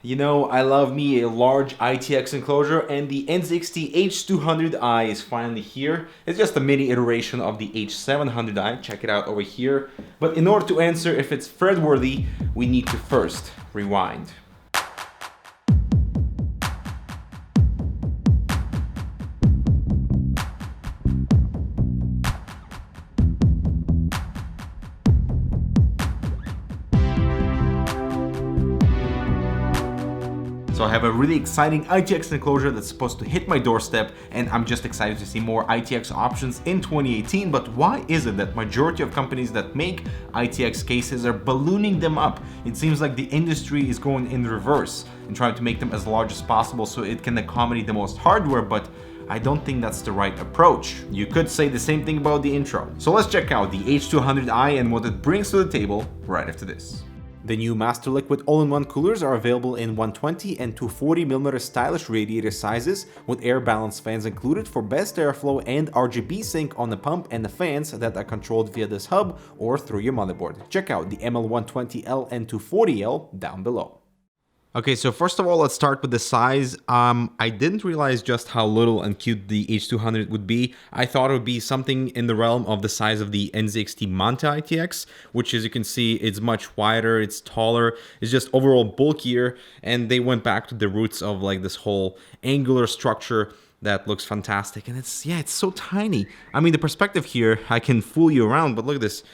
You know, I love me a large ITX enclosure, and the NZXT H200i is finally here. It's just a mini iteration of the H700i. Check it out over here. But in order to answer if it's threadworthy, we need to first rewind. So I have a really exciting ITX enclosure that's supposed to hit my doorstep, and I'm just excited to see more ITX options in 2018. But why is it that majority of companies that make ITX cases are ballooning them up? It seems like the industry is going in reverse and trying to make them as large as possible so it can accommodate the most hardware, but I don't think that's the right approach. You could say the same thing about the intro. So let's check out the H200i and what it brings to the table right after this. The new Master Liquid all-in-one coolers are available in 120 and 240mm stylish radiator sizes, with air balance fans included for best airflow and RGB sync on the pump and the fans that are controlled via this hub or through your motherboard. Check out the ML120L and 240L down below. Okay, so first of all, let's start with the size. I didn't realize just how little and cute the H200 would be. I thought it would be something in the realm of the size of the NZXT Manta ITX, which, as you can see, it's much wider, it's taller, it's just overall bulkier, and they went back to the roots of like this whole angular structure that looks fantastic. And it's so tiny. I mean, the perspective here, I can fool you around, but look at this.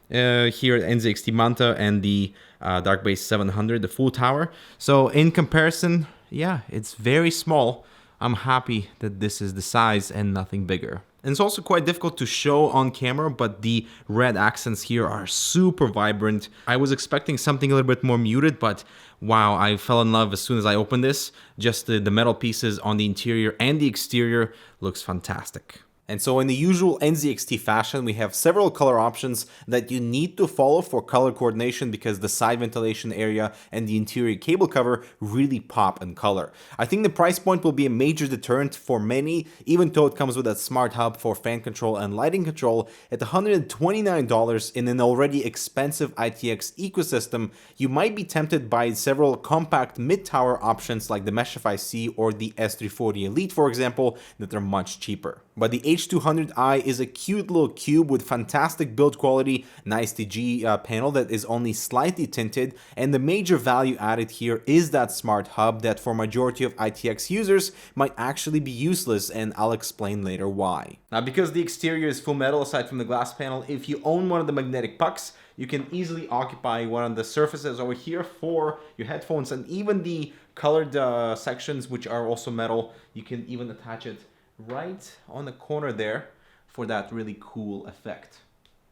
Here at NZXT Manta and the Dark Base 700, the full tower. So in comparison, yeah, it's very small. I'm happy that this is the size and nothing bigger. And it's also quite difficult to show on camera, but the red accents here are super vibrant. I was expecting something a little bit more muted, but wow, I fell in love as soon as I opened this. Just the metal pieces on the interior and the exterior looks fantastic. And so in the usual NZXT fashion, we have several color options that you need to follow for color coordination because the side ventilation area and the interior cable cover really pop in color. I think the price point will be a major deterrent for many, even though it comes with a smart hub for fan control and lighting control. At $129 in an already expensive ITX ecosystem, you might be tempted by several compact mid-tower options like the Meshify C or the S340 Elite, for example, that are much cheaper. But the H200i is a cute little cube with fantastic build quality, nice TG panel that is only slightly tinted, and the major value added here is that smart hub that for majority of ITX users might actually be useless, and I'll explain later why. Now, because the exterior is full metal aside from the glass panel, if you own one of the magnetic pucks, you can easily occupy one of the surfaces over here for your headphones, and even the colored sections, which are also metal, you can even attach it right on the corner there for that really cool effect.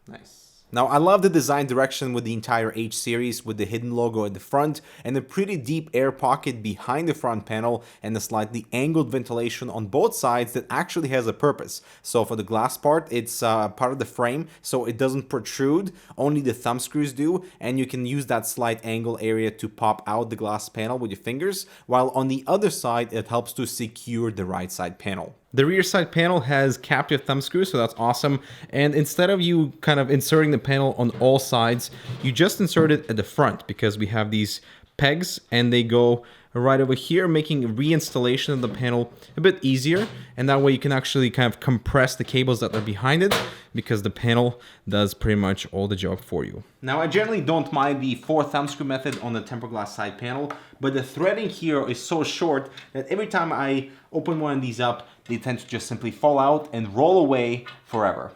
Nice. Now, I love the design direction with the entire H series, with the hidden logo at the front and a pretty deep air pocket behind the front panel and a slightly angled ventilation on both sides that actually has a purpose. So for the glass part, it's part of the frame, so it doesn't protrude, only the thumb screws do, and you can use that slight angle area to pop out the glass panel with your fingers, while on the other side, it helps to secure the right side panel. The rear side panel has captive thumb screws, so that's awesome. And instead of you kind of inserting the panel on all sides, you just insert it at the front because we have these pegs and they go right over here, making reinstallation of the panel a bit easier. And that way you can actually kind of compress the cables that are behind it because the panel does pretty much all the job for you. Now, I generally don't mind the 4 thumb screw method on the tempered glass side panel, but the threading here is so short that every time I open one of these up, they tend to just simply fall out and roll away forever.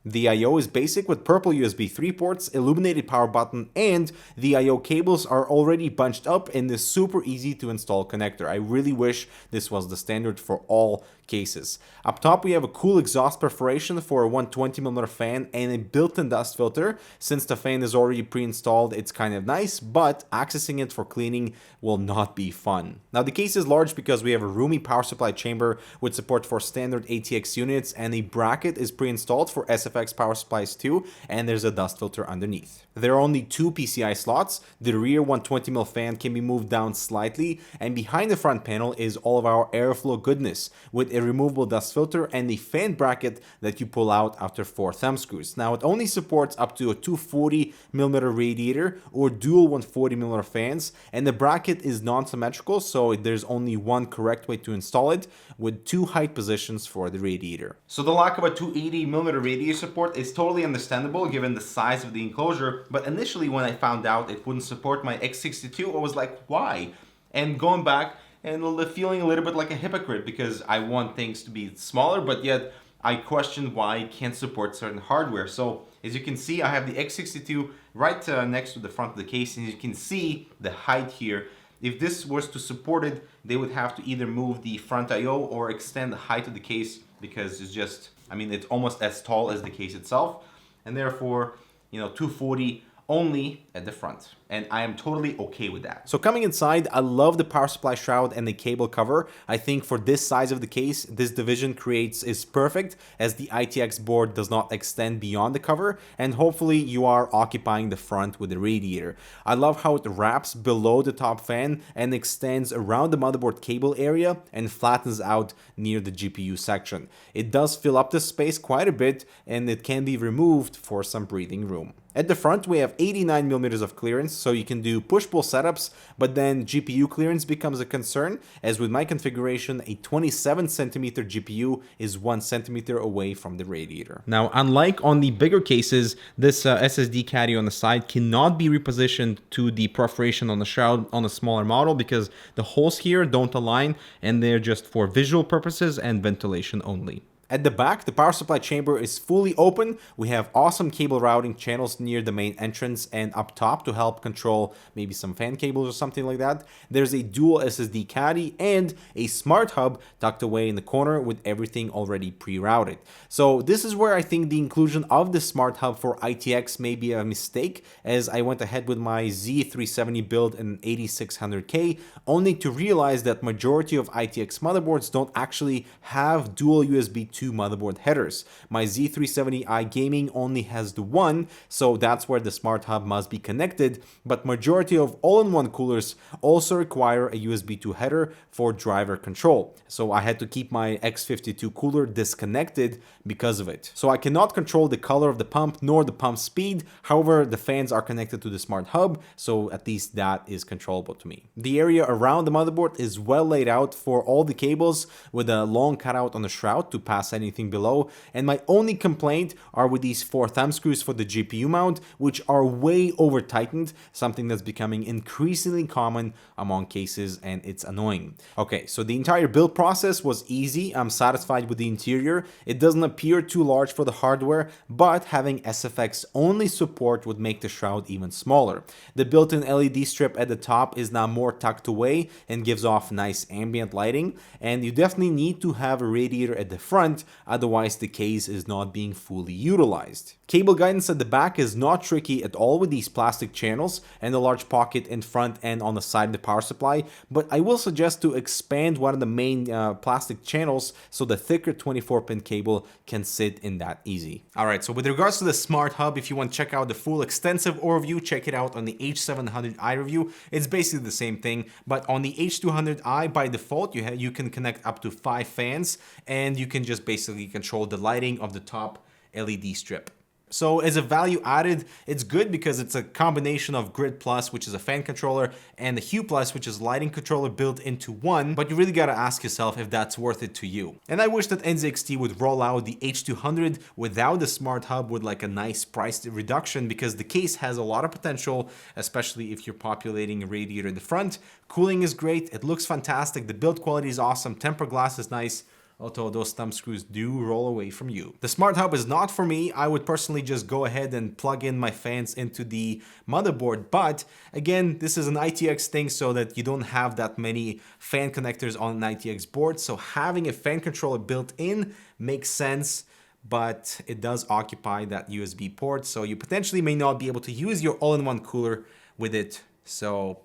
The I/O is basic with purple USB 3 ports, illuminated power button, and the I/O cables are already bunched up in this super easy to install connector. I really wish this was the standard for all cases. Up top we have a cool exhaust perforation for a 120mm fan and a built-in dust filter. Since the fan is already pre-installed, it's kind of nice, but accessing it for cleaning will not be fun. Now, the case is large because we have a roomy power supply chamber with support for standard ATX units, and a bracket is pre-installed for SFP SFX power supplies too, and there's a dust filter underneath. There are only 2 PCI slots. The rear 120mm fan can be moved down slightly, and behind the front panel is all of our airflow goodness with a removable dust filter and a fan bracket that you pull out after 4 thumb screws. Now it only supports up to a 240mm radiator or dual 140mm fans, and the bracket is non-symmetrical, so there's only one correct way to install it with 2 height positions for the radiator. So the lack of a 280mm radiator support is totally understandable given the size of the enclosure, but initially when I found out it wouldn't support my X62, I was like, why? And going back and feeling a little bit like a hypocrite because I want things to be smaller, but yet I question why it can't support certain hardware. So as you can see, I have the X62 right next to the front of the case, and you can see the height here. If this was to support it, they would have to either move the front I/O or extend the height of the case because it's just, I mean, it's almost as tall as the case itself, and therefore, 240 only at the front, and I am totally okay with that. So coming inside, I love the power supply shroud and the cable cover. I think for this size of the case, this division is perfect, as the ITX board does not extend beyond the cover, and hopefully you are occupying the front with the radiator. I love how it wraps below the top fan and extends around the motherboard cable area and flattens out near the GPU section. It does fill up the space quite a bit, and it can be removed for some breathing room. At the front, we have 89mm of clearance, so you can do push-pull setups, but then GPU clearance becomes a concern, as with my configuration, a 27cm GPU is 1cm away from the radiator. Now, unlike on the bigger cases, this SSD caddy on the side cannot be repositioned to the perforation on the shroud on a smaller model because the holes here don't align, and they're just for visual purposes and ventilation only. At the back, the power supply chamber is fully open. We have awesome cable routing channels near the main entrance and up top to help control maybe some fan cables or something like that. There's a dual SSD caddy and a smart hub tucked away in the corner with everything already pre-routed. So this is where I think the inclusion of the smart hub for ITX may be a mistake, as I went ahead with my Z370 build in 8600K, only to realize that majority of ITX motherboards don't actually have dual USB 2 motherboard headers. My Z370i gaming only has the one, so that's where the smart hub must be connected, but majority of all-in-one coolers also require a USB 2 header for driver control. So I had to keep my X52 cooler disconnected because of it. So I cannot control the color of the pump nor the pump speed. However, the fans are connected to the smart hub, so at least that is controllable to me. The area around the motherboard is well laid out for all the cables with a long cutout on the shroud to pass anything below, and my only complaint are with these 4 thumb screws for the GPU mount, which are way over tightened, something that's becoming increasingly common among cases, and it's annoying. Okay, so the entire build process was easy. I'm satisfied with the interior. It doesn't appear too large for the hardware, but having SFX only support would make the shroud even smaller. The built-in LED strip at the top is now more tucked away and gives off nice ambient lighting, and you definitely need to have a radiator at the front, otherwise the case is not being fully utilized. Cable guidance at the back is not tricky at all with these plastic channels and a large pocket in front and on the side of the power supply, but I will suggest to expand one of the main plastic channels so the thicker 24-pin cable can sit in that easy. Alright, so with regards to the smart hub, if you want to check out the full extensive overview, check it out on the H700i review. It's basically the same thing, but on the H200i by default you can connect up to 5 fans, and you can just basically control the lighting of the top LED strip. So as a value added, it's good because it's a combination of Grid Plus, which is a fan controller, and the Hue Plus, which is lighting controller built into one, but you really gotta ask yourself if that's worth it to you. And I wish that NZXT would roll out the H200 without the smart hub with like a nice price reduction, because the case has a lot of potential, especially if you're populating a radiator in the front. Cooling is great, it looks fantastic, the build quality is awesome, tempered glass is nice, although those thumb screws do roll away from you. The smart hub is not for me. I would personally just go ahead and plug in my fans into the motherboard, but again, this is an ITX thing, so that you don't have that many fan connectors on an ITX board, so having a fan controller built in makes sense, but it does occupy that USB port, so you potentially may not be able to use your all-in-one cooler with it, so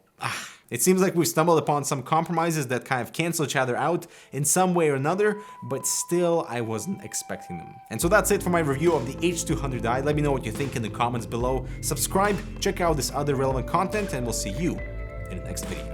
It seems like we've stumbled upon some compromises that kind of cancel each other out in some way or another, but still I wasn't expecting them. And so that's it for my review of the H200i. Let me know what you think in the comments below. Subscribe, check out this other relevant content, and we'll see you in the next video.